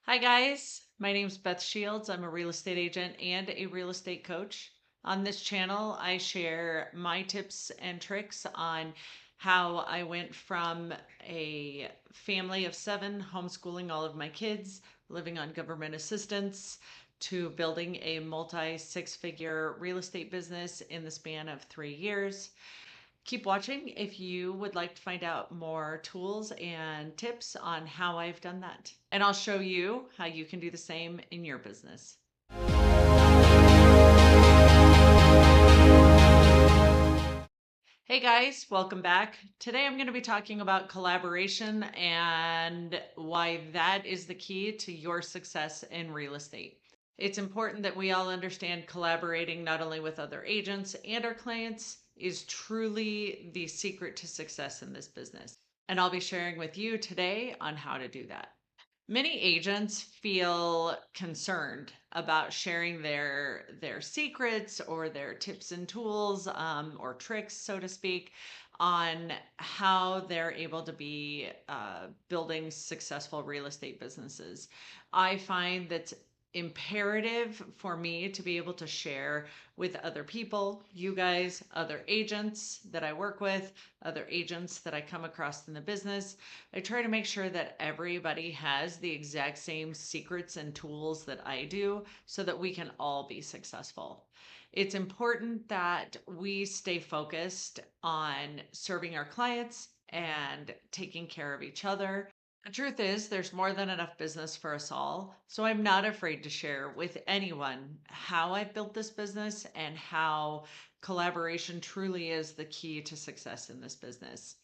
Hi, guys. My name's Beth Shields. I'm a real estate agent and a real estate coach. On this channel, I share my tips and tricks on how I went from a family of 7, homeschooling all of my kids, living on government assistance, to building a multi six-figure real estate business in the span of 3 years. Keep watching if you would like to find out more tools and tips on how I've done that. And I'll show you how you can do the same in your business. Hey guys, welcome back. Today I'm going to be talking about collaboration and why that is the key to your success in real estate. It's important that we all understand collaborating not only with other agents and our clients is truly the secret to success in this business. And I'll be sharing with you today on how to do that. Many agents feel concerned about sharing their secrets or their tips and tools, or tricks, so to speak, on how they're able to be building successful real estate businesses. I find that imperative for me to be able to share with other people, you guys, other agents that I work with, other agents that I come across in the business. I try to make sure that everybody has the exact same secrets and tools that I do so that we can all be successful. It's important that we stay focused on serving our clients and taking care of each other. The truth is, there's more than enough business for us all. So I'm not afraid to share with anyone how I've built this business and how collaboration truly is the key to success in this business.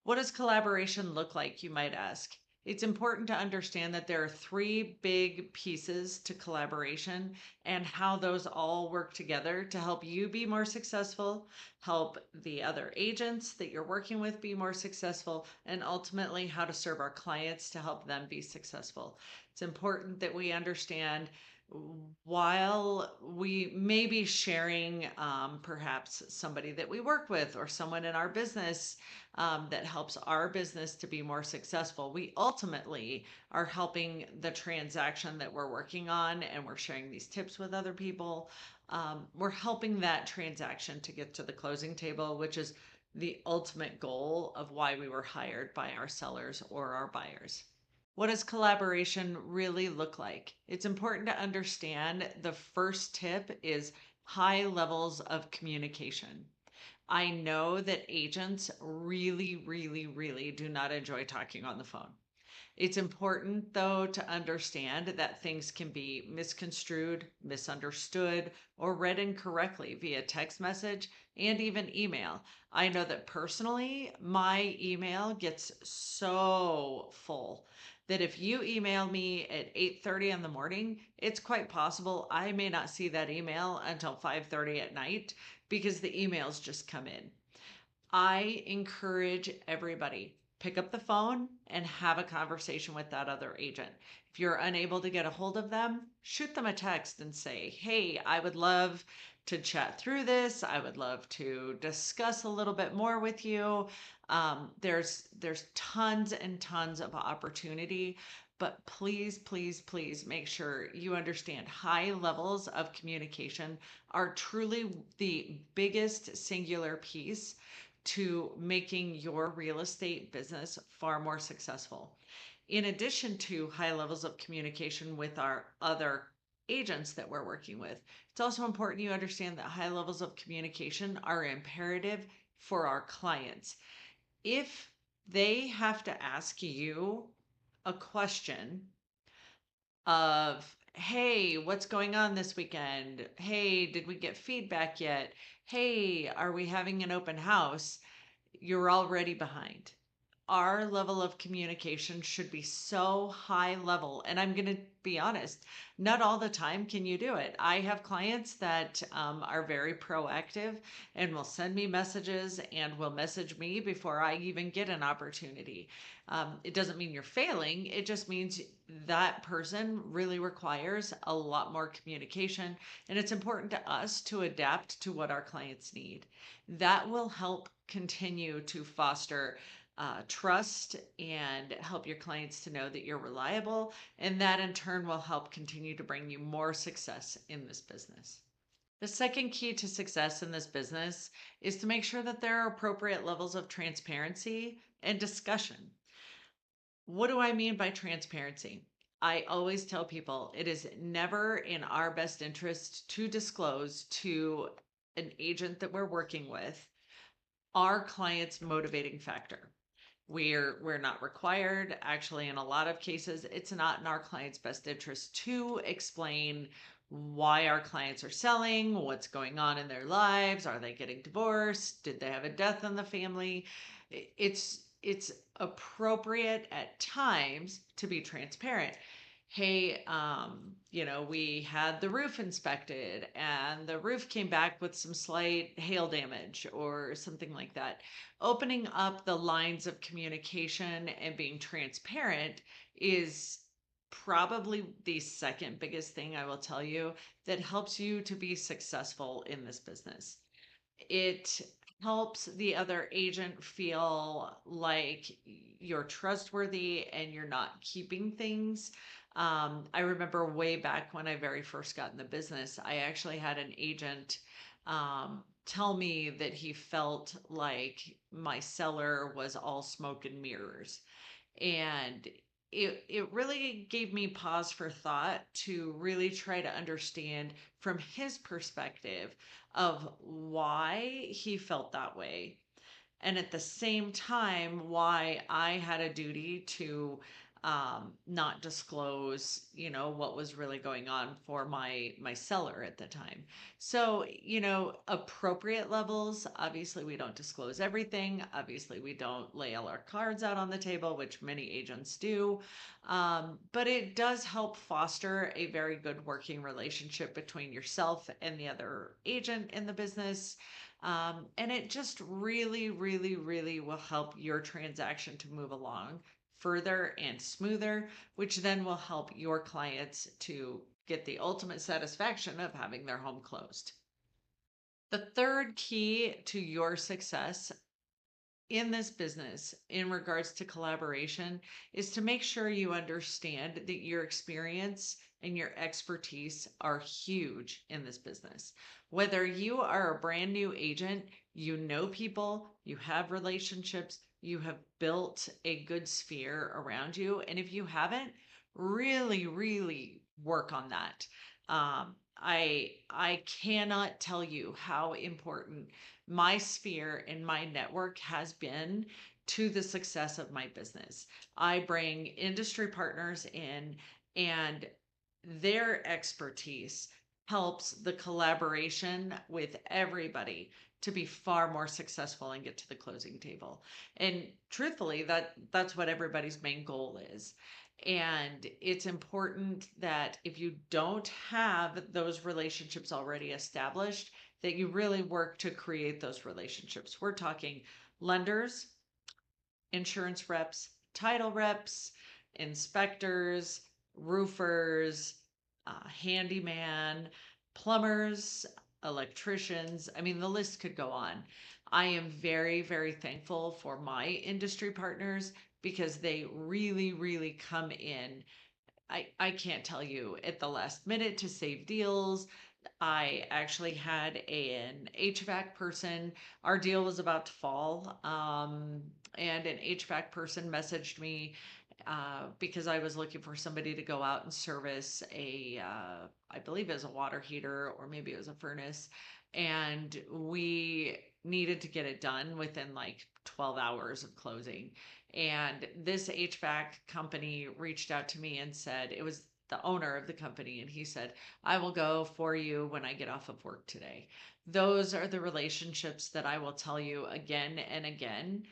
What does collaboration look like, you might ask? It's important to understand that there are 3 big pieces to collaboration and how those all work together to help you be more successful, help the other agents that you're working with be more successful, and ultimately how to serve our clients to help them be successful. It's important that we understand while we may be sharing perhaps somebody that we work with or someone in our business that helps our business to be more successful, we ultimately are helping the transaction that we're working on, and we're sharing these tips with other people. We're helping that transaction to get to the closing table, which is the ultimate goal of why we were hired by our sellers or our buyers. What does collaboration really look like? It's important to understand the first tip is high levels of communication. I know that agents really do not enjoy talking on the phone. It's important, though, to understand that things can be misconstrued, misunderstood, or read incorrectly via text message and even email. I know that personally, my email gets so full that if you email me at 8:30 in the morning, it's quite possible I may not see that email until 5:30 at night because the emails just come in. I encourage everybody, pick up the phone and have a conversation with that other agent. If you're unable to get a hold of them, shoot them a text and say, "Hey, I would love to chat through this. I would love to discuss a little bit more with you." There's tons and tons of opportunity, but please make sure you understand high levels of communication are truly the biggest singular piece to making your real estate business far more successful. In addition to high levels of communication with our other agents that we're working with, it's also important you understand that high levels of communication are imperative for our clients. If they have to ask you a question of, "Hey, what's going on this weekend? Hey, did we get feedback yet? Hey, are we having an open house?" You're already behind. Our level of communication should be so high level. And I'm going to be honest, not all the time can you do it. I have clients that are very proactive and will send me messages and will message me before I even get an opportunity. It doesn't mean you're failing, it just means that person really requires a lot more communication. And it's important to us to adapt to what our clients need. That will help continue to foster trust and help your clients to know that you're reliable. And that in turn will help continue to bring you more success in this business. The second key to success in this business is to make sure that there are appropriate levels of transparency and discussion. What do I mean by transparency? I always tell people it is never in our best interest to disclose to an agent that we're working with our client's motivating factor. We're not required. Actually, in a lot of cases, it's not in our client's best interest to explain why our clients are selling, what's going on in their lives, are they getting divorced, did they have a death in the family. It's appropriate at times to be transparent. Hey, we had the roof inspected and the roof came back with some slight hail damage or something like that. Opening up the lines of communication and being transparent is probably the second biggest thing I will tell you that helps you to be successful in this business. It helps the other agent feel like you're trustworthy and you're not keeping things. I remember way back when I very first got in the business, I actually had an agent tell me that he felt like my seller was all smoke and mirrors. And it really gave me pause for thought to really try to understand from his perspective of why he felt that way, and at the same time why I had a duty to not disclose, what was really going on for my seller at the time. So, appropriate levels. Obviously, we don't disclose everything. Obviously, we don't lay all our cards out on the table, which many agents do. But it does help foster a very good working relationship between yourself and the other agent in the business. And it just really, really, really will help your transaction to move along further and smoother, which then will help your clients to get the ultimate satisfaction of having their home closed. The third key to your success in this business in regards to collaboration is to make sure you understand that your experience and your expertise are huge in this business. Whether you are a brand new agent, you know people, you have relationships, you have built a good sphere around you. And if you haven't, really, really work on that. I cannot tell you how important my sphere and my network has been to the success of my business. I bring industry partners in, and their expertise helps the collaboration with everybody to be far more successful and get to the closing table. And truthfully, that's what everybody's main goal is. And it's important that if you don't have those relationships already established, that you really work to create those relationships. We're talking lenders, insurance reps, title reps, inspectors, roofers, handyman, plumbers, electricians. I mean, the list could go on. I am very, very thankful for my industry partners because they really, really come in. I can't tell you at the last minute to save deals. I actually had an HVAC person. Our deal was about to fall, and an HVAC person messaged me because I was looking for somebody to go out and service I believe it was a water heater or maybe it was a furnace, and we needed to get it done within like 12 hours of closing. And this HVAC company reached out to me and said, it was the owner of the company, and he said, I will go for you when I get off of work today. Those are the relationships that I will tell you again and again.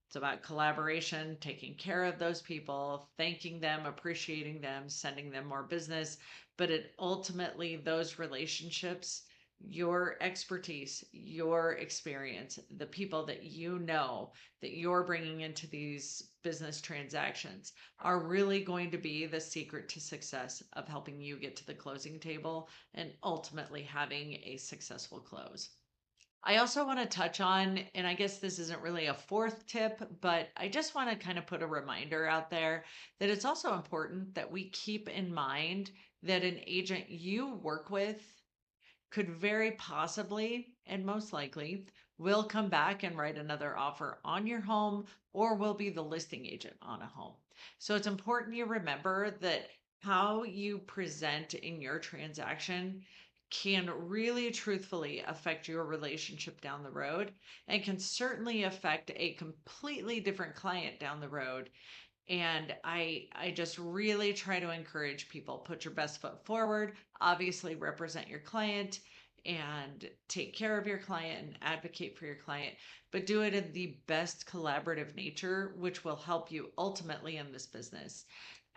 It's about collaboration, taking care of those people, thanking them, appreciating them, sending them more business. But it ultimately, those relationships, your expertise, your experience, the people that you know that you're bringing into these business transactions are really going to be the secret to success of helping you get to the closing table and ultimately having a successful close. I also want to touch on, and I guess this isn't really a fourth tip, but I just want to kind of put a reminder out there that it's also important that we keep in mind that an agent you work with could very possibly and most likely will come back and write another offer on your home or will be the listing agent on a home. So it's important you remember that how you present in your transaction can really truthfully affect your relationship down the road and can certainly affect a completely different client down the road. And I just really try to encourage people, put your best foot forward, obviously represent your client and take care of your client and advocate for your client, but do it in the best collaborative nature, which will help you ultimately in this business.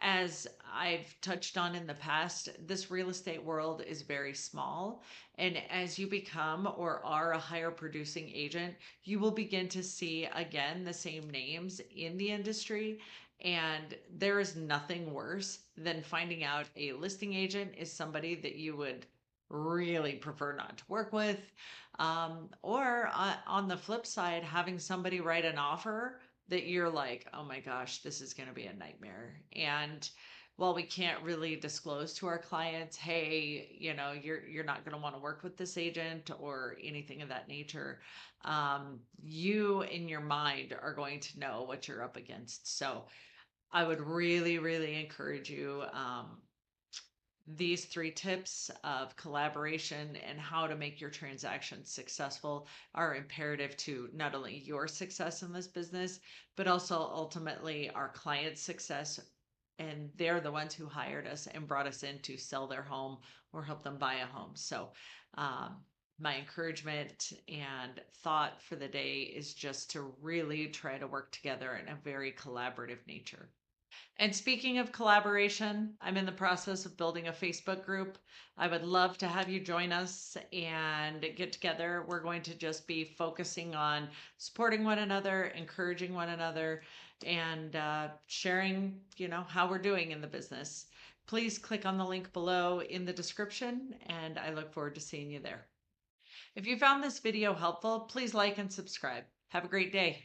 As I've touched on in the past, this real estate world is very small. And as you become or are a higher producing agent, you will begin to see again the same names in the industry. And there is nothing worse than finding out a listing agent is somebody that you would really prefer not to work with. Or on the flip side, having somebody write an offer that you're like, oh my gosh, this is going to be a nightmare. And while we can't really disclose to our clients, hey, you're not going to want to work with this agent or anything of that nature, you in your mind are going to know what you're up against. So I would really, really encourage you. These three tips of collaboration and how to make your transactions successful are imperative to not only your success in this business, but also ultimately our clients' success. And they're the ones who hired us and brought us in to sell their home or help them buy a home. So, my encouragement and thought for the day is just to really try to work together in a very collaborative nature. And speaking of collaboration, I'm in the process of building a Facebook group. I would love to have you join us and get together. We're going to just be focusing on supporting one another, encouraging one another, and sharing, how we're doing in the business. Please click on the link below in the description, and I look forward to seeing you there. If you found this video helpful, please like and subscribe. Have a great day.